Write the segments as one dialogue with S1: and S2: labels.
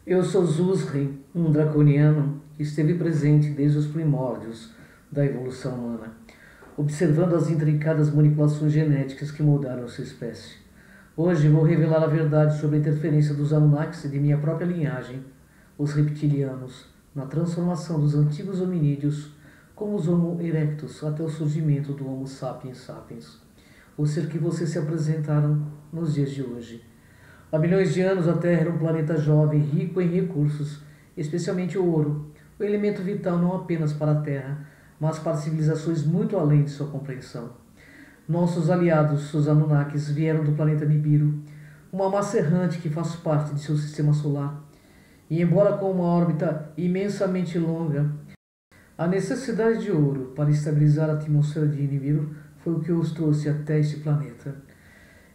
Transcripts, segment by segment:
S1: Eu sou Zuzri, um draconiano que esteve presente desde os primórdios da evolução humana, observando as intrincadas manipulações genéticas que moldaram sua espécie. Hoje vou revelar a verdade sobre a interferência dos Anunnakis e de minha própria linhagem, os reptilianos, na transformação dos antigos hominídeos, como os Homo erectus, até o surgimento do Homo sapiens sapiens, o ser que vocês se apresentaram nos dias de hoje. Há milhões de anos a Terra era um planeta jovem, rico em recursos, especialmente o ouro, o elemento vital não apenas para a Terra, mas para civilizações muito além de sua compreensão. Nossos aliados, os Anunnakis, vieram do planeta Nibiru, uma massa errante que faz parte de seu sistema solar. E embora com uma órbita imensamente longa, a necessidade de ouro para estabilizar a atmosfera de Nibiru foi o que os trouxe até este planeta.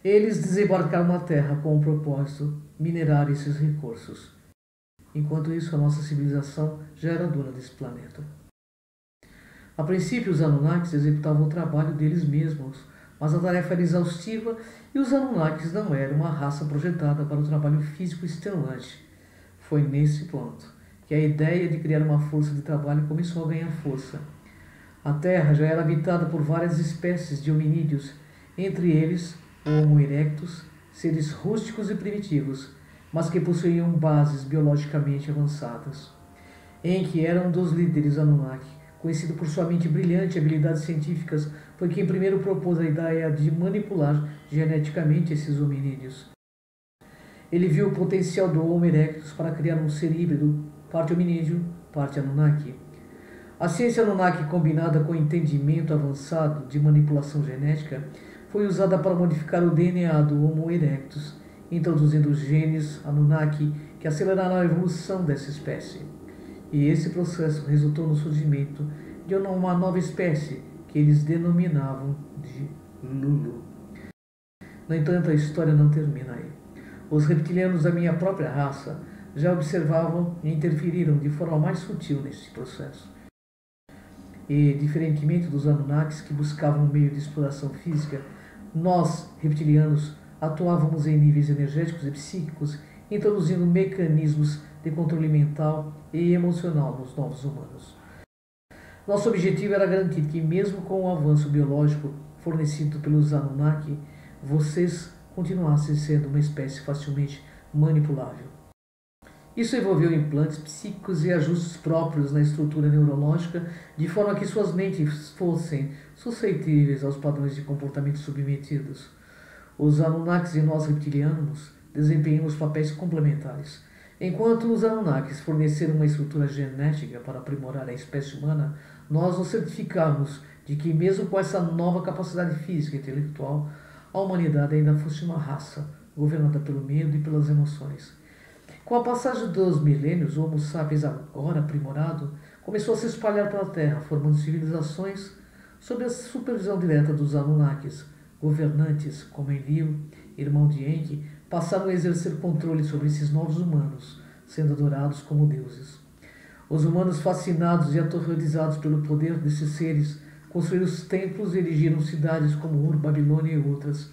S1: Eles desembarcaram na Terra com o propósito de minerar esses recursos. Enquanto isso, a nossa civilização já era dona desse planeta. A princípio, os Anunnakis executavam o trabalho deles mesmos, mas a tarefa era exaustiva e os Anunnakis não eram uma raça projetada para o trabalho físico extenuante. Foi nesse ponto que a ideia de criar uma força de trabalho começou a ganhar força. A Terra já era habitada por várias espécies de hominídeos, entre eles o Homo erectus, seres rústicos e primitivos, mas que possuíam bases biologicamente avançadas. Enki era um dos líderes Anunnaki, conhecido por sua mente brilhante e habilidades científicas, foi quem primeiro propôs a ideia de manipular geneticamente esses hominídeos. Ele viu o potencial do Homo erectus para criar um ser híbrido, parte hominídeo, parte Anunnaki. A ciência Anunnaki, combinada com o entendimento avançado de manipulação genética, foi usada para modificar o DNA do Homo erectus, introduzindo genes Anunnaki que aceleraram a evolução dessa espécie. E esse processo resultou no surgimento de uma nova espécie que eles denominavam de Lulu. No entanto, a história não termina aí. Os reptilianos da minha própria raça já observavam e interferiram de forma mais sutil nesse processo. E, diferentemente dos Anunnakis que buscavam um meio de exploração física, nós, reptilianos, atuávamos em níveis energéticos e psíquicos, introduzindo mecanismos de controle mental e emocional nos novos humanos. Nosso objetivo era garantir que, mesmo com o avanço biológico fornecido pelos Anunnaki, vocês continuassem sendo uma espécie facilmente manipulável. Isso envolveu implantes psíquicos e ajustes próprios na estrutura neurológica, de forma que suas mentes fossem suscetíveis aos padrões de comportamento submetidos. Os Anunnakis e nós reptilianos desempenhamos papéis complementares. Enquanto os Anunnakis forneceram uma estrutura genética para aprimorar a espécie humana, nós nos certificamos de que, mesmo com essa nova capacidade física e intelectual, a humanidade ainda fosse uma raça governada pelo medo e pelas emoções. Com a passagem dos milênios, o Homo sapiens, agora aprimorado, começou a se espalhar pela Terra, formando civilizações sob a supervisão direta dos Anunnakis. Governantes, como Enlil, irmão de Enki, passaram a exercer controle sobre esses novos humanos, sendo adorados como deuses. Os humanos, fascinados e aterrorizados pelo poder desses seres, construíram os templos e erigiram cidades como Ur, Babilônia e outras.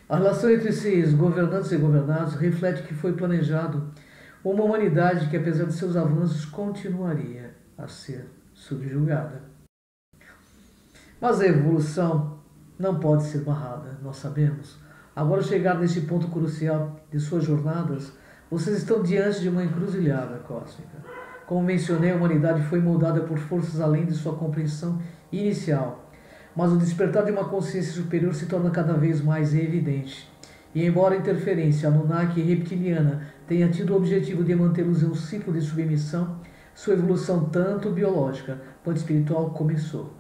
S1: A relação entre esses governantes e governados reflete que foi planejado uma humanidade que, apesar de seus avanços, continuaria a ser subjugada. Mas a evolução não pode ser barrada, nós sabemos. Agora, chegar nesse ponto crucial de suas jornadas, vocês estão diante de uma encruzilhada cósmica. Como mencionei, a humanidade foi moldada por forças além de sua compreensão inicial, mas o despertar de uma consciência superior se torna cada vez mais evidente. E embora a interferência Anunnaki e reptiliana tenha tido o objetivo de mantê-los em um ciclo de submissão, sua evolução tanto biológica quanto espiritual começou.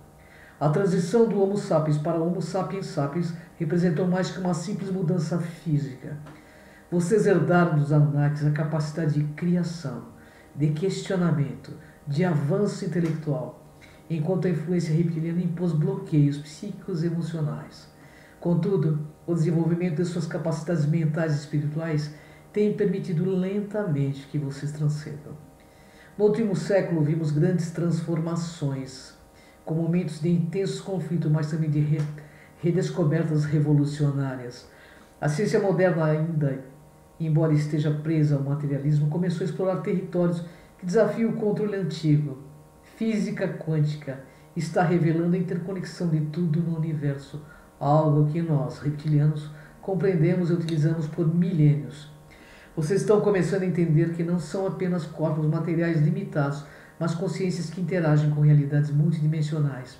S1: A transição do Homo sapiens para o Homo sapiens sapiens representou mais que uma simples mudança física. Vocês herdaram dos Anunnakis a capacidade de criação, de questionamento, de avanço intelectual, enquanto a influência reptiliana impôs bloqueios psíquicos e emocionais. Contudo, o desenvolvimento de suas capacidades mentais e espirituais tem permitido lentamente que vocês transcendam. No último século, vimos grandes transformações, com momentos de intensos conflitos, mas também de redescobertas revolucionárias. A ciência moderna ainda embora esteja presa ao materialismo, começou a explorar territórios que desafiam o controle antigo. Física quântica está revelando a interconexão de tudo no universo, algo que nós, reptilianos, compreendemos e utilizamos por milênios. Vocês estão começando a entender que não são apenas corpos materiais limitados, mas consciências que interagem com realidades multidimensionais.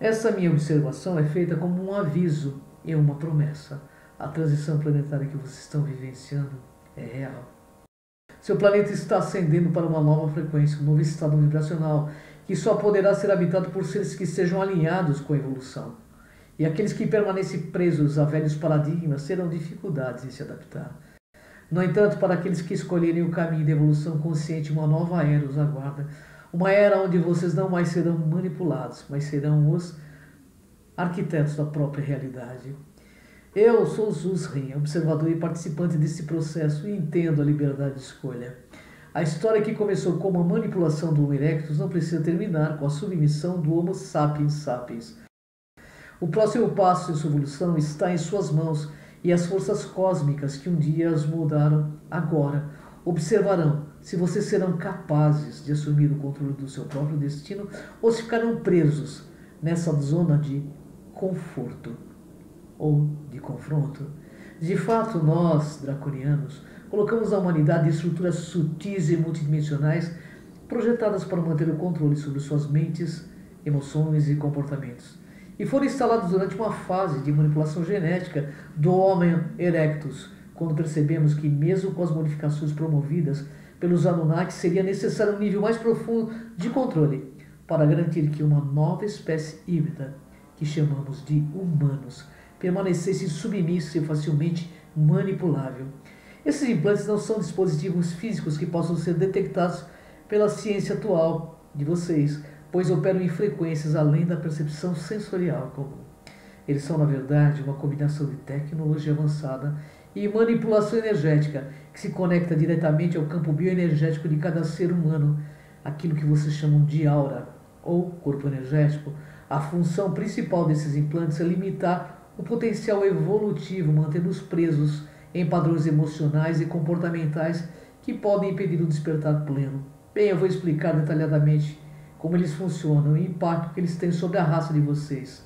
S1: Essa minha observação é feita como um aviso e uma promessa. A transição planetária que vocês estão vivenciando é real. Seu planeta está ascendendo para uma nova frequência, um novo estado vibracional, que só poderá ser habitado por seres que estejam alinhados com a evolução. E aqueles que permanecem presos a velhos paradigmas terão dificuldades em se adaptar. No entanto, para aqueles que escolherem o caminho da evolução consciente, uma nova era os aguarda. Uma era onde vocês não mais serão manipulados, mas serão os arquitetos da própria realidade. Eu sou Zuzrin, observador e participante desse processo, e entendo a liberdade de escolha. A história que começou como a manipulação do Homo erectus não precisa terminar com a submissão do Homo sapiens sapiens. O próximo passo em sua evolução está em suas mãos, e as forças cósmicas que um dia as moldaram agora observarão se vocês serão capazes de assumir o controle do seu próprio destino ou se ficarão presos nessa zona de conforto ou de confronto. De fato, nós, draconianos, colocamos a humanidade em estruturas sutis e multidimensionais projetadas para manter o controle sobre suas mentes, emoções e comportamentos. E foram instalados durante uma fase de manipulação genética do Homo erectus, quando percebemos que, mesmo com as modificações promovidas pelos Anunnaki, seria necessário um nível mais profundo de controle para garantir que uma nova espécie híbrida, que chamamos de humanos, permanecesse submissa e facilmente manipulável. Esses implantes não são dispositivos físicos que possam ser detectados pela ciência atual de vocês, pois operam em frequências além da percepção sensorial comum. Eles são, na verdade, uma combinação de tecnologia avançada e manipulação energética que se conecta diretamente ao campo bioenergético de cada ser humano, aquilo que vocês chamam de aura ou corpo energético. A função principal desses implantes é limitar o potencial evolutivo, mantendo-os presos em padrões emocionais e comportamentais que podem impedir o despertar pleno. Bem, eu vou explicar detalhadamente como eles funcionam e o impacto que eles têm sobre a raça de vocês.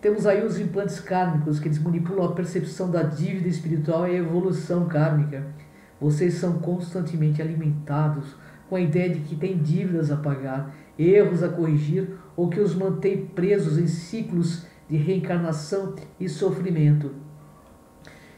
S1: Temos aí os implantes kármicos, que eles manipulam a percepção da dívida espiritual e a evolução kármica. Vocês são constantemente alimentados com a ideia de que têm dívidas a pagar, erros a corrigir ou que os mantém presos em ciclos de reencarnação e sofrimento.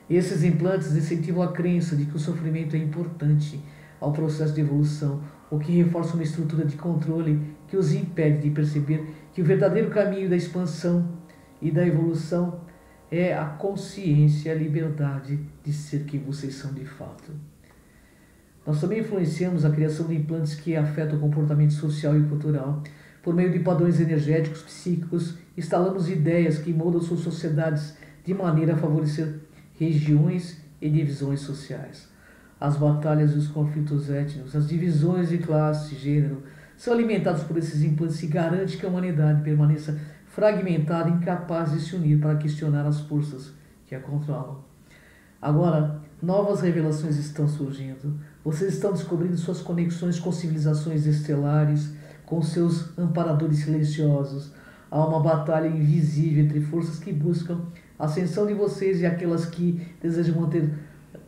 S1: Esses implantes incentivam a crença de que o sofrimento é importante ao processo de evolução, o que reforça uma estrutura de controle que os impede de perceber que o verdadeiro caminho da expansão e da evolução é a consciência e a liberdade de ser quem vocês são de fato. Nós também influenciamos a criação de implantes que afetam o comportamento social e cultural. Por meio de padrões energéticos, psíquicos, instalamos ideias que moldam suas sociedades de maneira a favorecer regiões e divisões sociais. As batalhas e os conflitos étnicos, as divisões de classe e gênero são alimentados por esses implantes que garantem que a humanidade permaneça fragmentada e incapaz de se unir para questionar as forças que a controlam. Agora, novas revelações estão surgindo. Vocês estão descobrindo suas conexões com civilizações estelares, com seus amparadores silenciosos. Há uma batalha invisível entre forças que buscam a ascensão de vocês e aquelas que desejam manter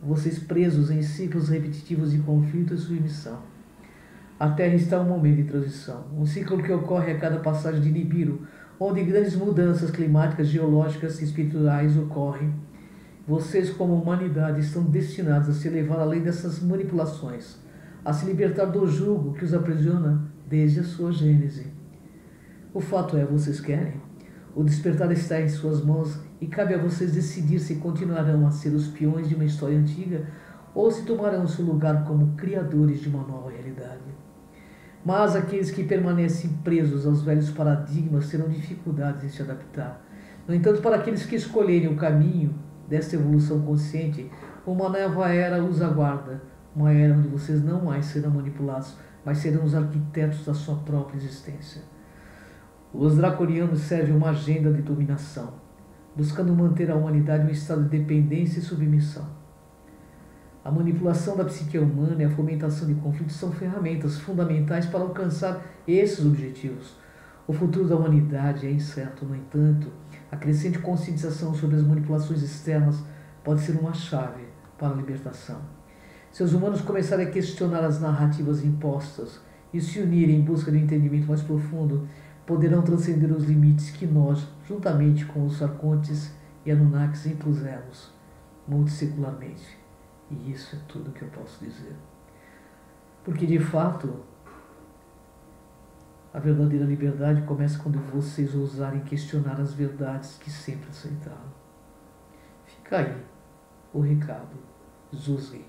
S1: vocês presos em ciclos repetitivos de conflito e submissão. A Terra está em um momento de transição, um ciclo que ocorre a cada passagem de Nibiru, onde grandes mudanças climáticas, geológicas e espirituais ocorrem. Vocês, como humanidade, estão destinados a se elevar além dessas manipulações, a se libertar do jugo que os aprisiona desde a sua gênese. O fato é, vocês querem? O despertar está em suas mãos e cabe a vocês decidir se continuarão a ser os peões de uma história antiga ou se tomarão seu lugar como criadores de uma nova realidade. Mas aqueles que permanecem presos aos velhos paradigmas terão dificuldades em se adaptar. No entanto, para aqueles que escolherem o caminho desta evolução consciente, uma nova era os aguarda, uma era onde vocês não mais serão manipulados, mas serão os arquitetos da sua própria existência. Os draconianos servem uma agenda de dominação, buscando manter a humanidade em um estado de dependência e submissão. A manipulação da psique humana e a fomentação de conflitos são ferramentas fundamentais para alcançar esses objetivos. O futuro da humanidade é incerto, no entanto, a crescente conscientização sobre as manipulações externas pode ser uma chave para a libertação. Se os humanos começarem a questionar as narrativas impostas e se unirem em busca de um entendimento mais profundo, poderão transcender os limites que nós, juntamente com os arcontes e anunnakis, impusemos multissecularmente. E isso é tudo que eu posso dizer. Porque, de fato, a verdadeira liberdade começa quando vocês ousarem questionar as verdades que sempre aceitaram. Fica aí o recado. Zuzri.